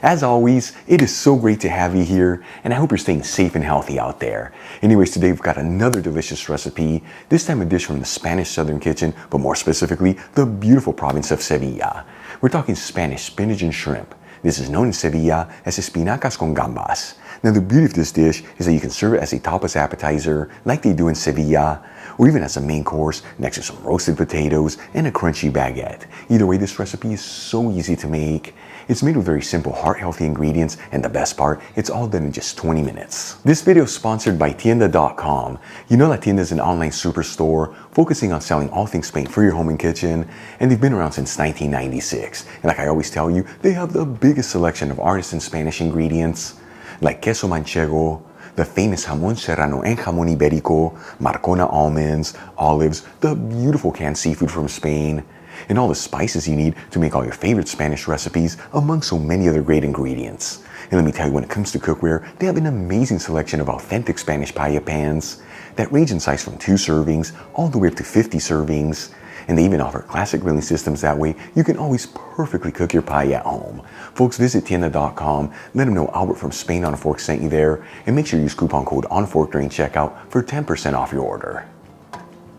As always, it is so great to have you here, and I hope you're staying safe and healthy out there. Anyways, today we've got another delicious recipe, this time a dish from the Spanish Southern kitchen, but more specifically, the beautiful province of Sevilla. We're talking Spanish spinach and shrimp. This is known in Sevilla as Espinacas con Gambas. Now the beauty of this dish is that you can serve it as a tapas appetizer, like they do in Sevilla, or even as a main course next to some roasted potatoes and a crunchy baguette. Either way, this recipe is so easy to make. It's made with very simple, heart-healthy ingredients, and the best part, it's all done in just 20 minutes. This video is sponsored by Tienda.com. You know that Tienda is an online superstore focusing on selling all things Spain for your home and kitchen, and they've been around since 1996. And like I always tell you, they have the biggest selection of artisan Spanish ingredients, like queso manchego, the famous jamón serrano and jamón ibérico, Marcona almonds, olives, the beautiful canned seafood from Spain, and all the spices you need to make all your favorite Spanish recipes, among so many other great ingredients. And let me tell you, when it comes to cookware, they have an amazing selection of authentic Spanish paella pans that range in size from 2 servings all the way up to 50 servings. And they even offer classic grilling systems, that way you can always perfectly cook your paella at home. Folks, visit Tienda.com, let them know Albert from Spain on a Fork sent you there, and make sure you use coupon code ONFORK during checkout for 10% off your order.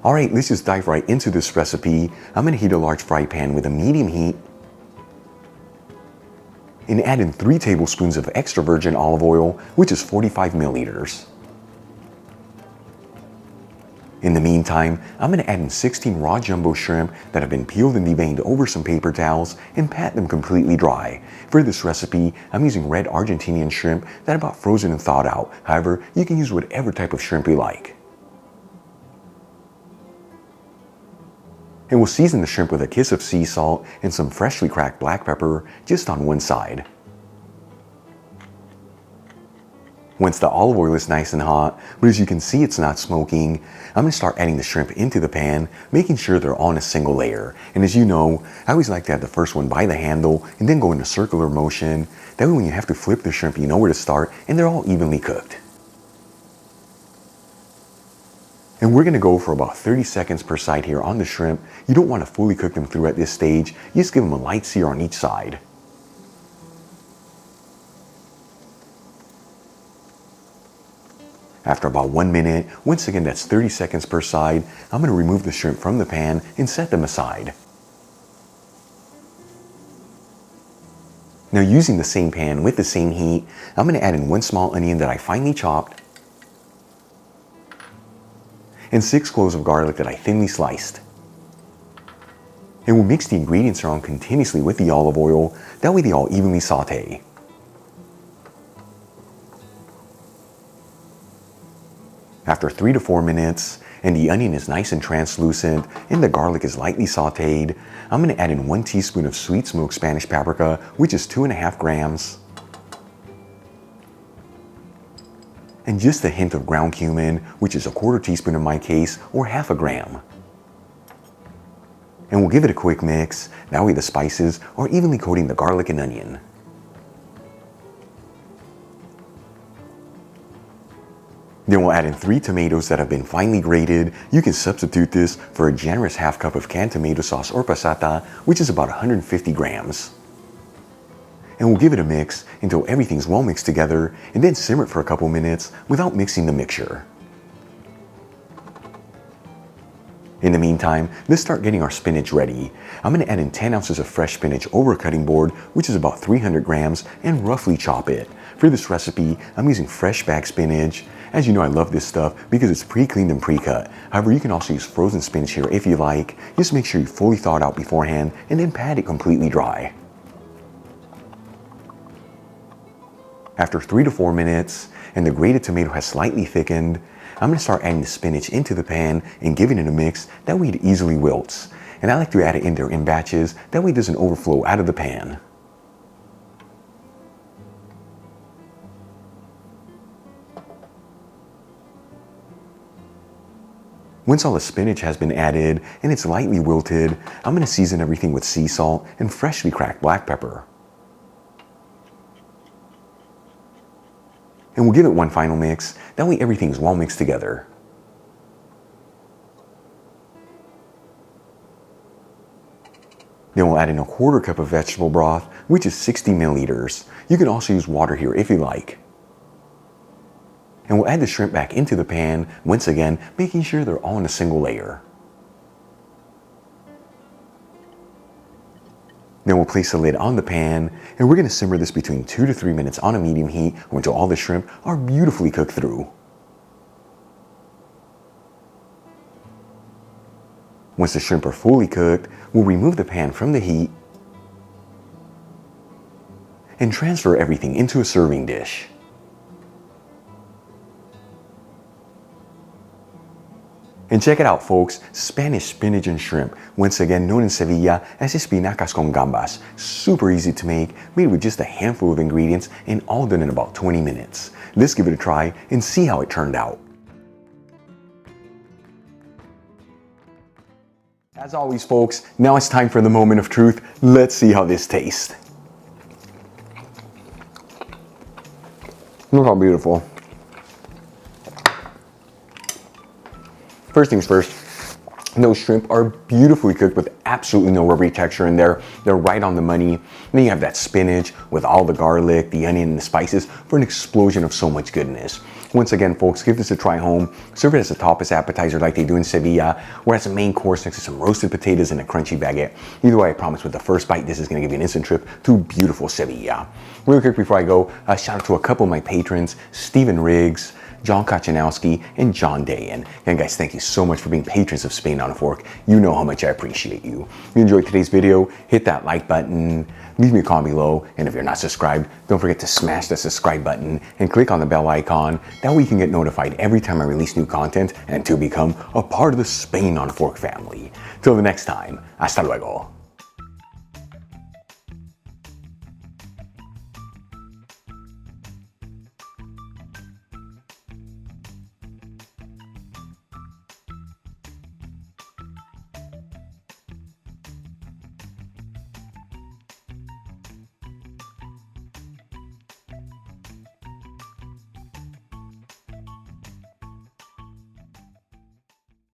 Alright, let's just dive right into this recipe. I'm going to heat a large fry pan with a medium heat and add in 3 tablespoons of extra virgin olive oil, which is 45 milliliters. In the meantime, I'm going to add in 16 raw jumbo shrimp that have been peeled and deveined over some paper towels and pat them completely dry. For this recipe, I'm using red Argentinian shrimp that I bought frozen and thawed out. However, you can use whatever type of shrimp you like. And we'll season the shrimp with a kiss of sea salt and some freshly cracked black pepper just on one side. Once the olive oil is nice and hot, but as you can see it's not smoking, I'm going to start adding the shrimp into the pan, making sure they're all in a single layer. And as you know, I always like to have the first one by the handle and then go in a circular motion. That way when you have to flip the shrimp, you know where to start and they're all evenly cooked. And we're going to go for about 30 seconds per side here on the shrimp. You don't want to fully cook them through at this stage. You just give them a light sear on each side. After about 1 minute, once again that's 30 seconds per side, I'm going to remove the shrimp from the pan and set them aside. Now using the same pan with the same heat, I'm going to add in 1 small onion that I finely chopped, and 6 cloves of garlic that I thinly sliced. And we'll mix the ingredients around continuously with the olive oil, that way they all evenly saute. After 3 to 4 minutes, and the onion is nice and translucent, and the garlic is lightly sauteed, I'm going to add in 1 teaspoon of sweet smoked Spanish paprika, which is 2.5 grams. And just a hint of ground cumin, which is 1/4 teaspoon in my case, or 1/2 gram. And we'll give it a quick mix, that way the spices are evenly coating the garlic and onion. Then we'll add in 3 tomatoes that have been finely grated. You can substitute this for a generous 1/2 cup of canned tomato sauce or passata, which is about 150 grams. And we'll give it a mix until everything's well mixed together, and then simmer it for a couple minutes without mixing the mixture. In the meantime, let's start getting our spinach ready. I'm going to add in 10 ounces of fresh spinach over a cutting board, which is about 300 grams, and roughly chop it. For this recipe, I'm using fresh bagged spinach. As you know, I love this stuff because it's pre-cleaned and pre-cut. However, you can also use frozen spinach here if you like. Just make sure you fully thaw it out beforehand and then pat it completely dry. After 3 to 4 minutes, and the grated tomato has slightly thickened, I'm going to start adding the spinach into the pan and giving it a mix, that way it easily wilts. And I like to add it in there in batches, that way it doesn't overflow out of the pan. Once all the spinach has been added and it's lightly wilted, I'm going to season everything with sea salt and freshly cracked black pepper. And we'll give it one final mix, that way everything's well mixed together. Then we'll add in a 1/4 cup of vegetable broth, which is 60 milliliters. You can also use water here if you like. And we'll add the shrimp back into the pan, once again, making sure they're all in a single layer. Then we'll place the lid on the pan, and we're going to simmer this between 2 to 3 minutes on a medium heat until all the shrimp are beautifully cooked through. Once the shrimp are fully cooked, we'll remove the pan from the heat and transfer everything into a serving dish. And check it out, folks, Spanish spinach and shrimp, once again known in Sevilla as Espinacas con Gambas. Super easy to make, made with just a handful of ingredients and all done in about 20 minutes. Let's give it a try and see how it turned out. As always, folks, now it's time for the moment of truth. Let's see how this tastes. Look how beautiful. First things first, those shrimp are beautifully cooked with absolutely no rubbery texture in there. They're right on the money. And then you have that spinach with all the garlic, the onion, and the spices for an explosion of so much goodness. Once again, folks, give this a try home. Serve it as a tapas appetizer like they do in Sevilla, or as a main course next to some roasted potatoes and a crunchy baguette. Either way, I promise with the first bite, this is going to give you an instant trip to beautiful Sevilla. Really quick before I go, a shout out to a couple of my patrons, Stephen Riggs, John Kachanowski, and John Dayan. And guys, thank you so much for being patrons of Spain on a Fork. You know how much I appreciate you. If you enjoyed today's video, hit that like button, leave me a comment below, and if you're not subscribed, don't forget to smash that subscribe button and click on the bell icon. That way you can get notified every time I release new content and to become a part of the Spain on a Fork family. Till the next time, hasta luego.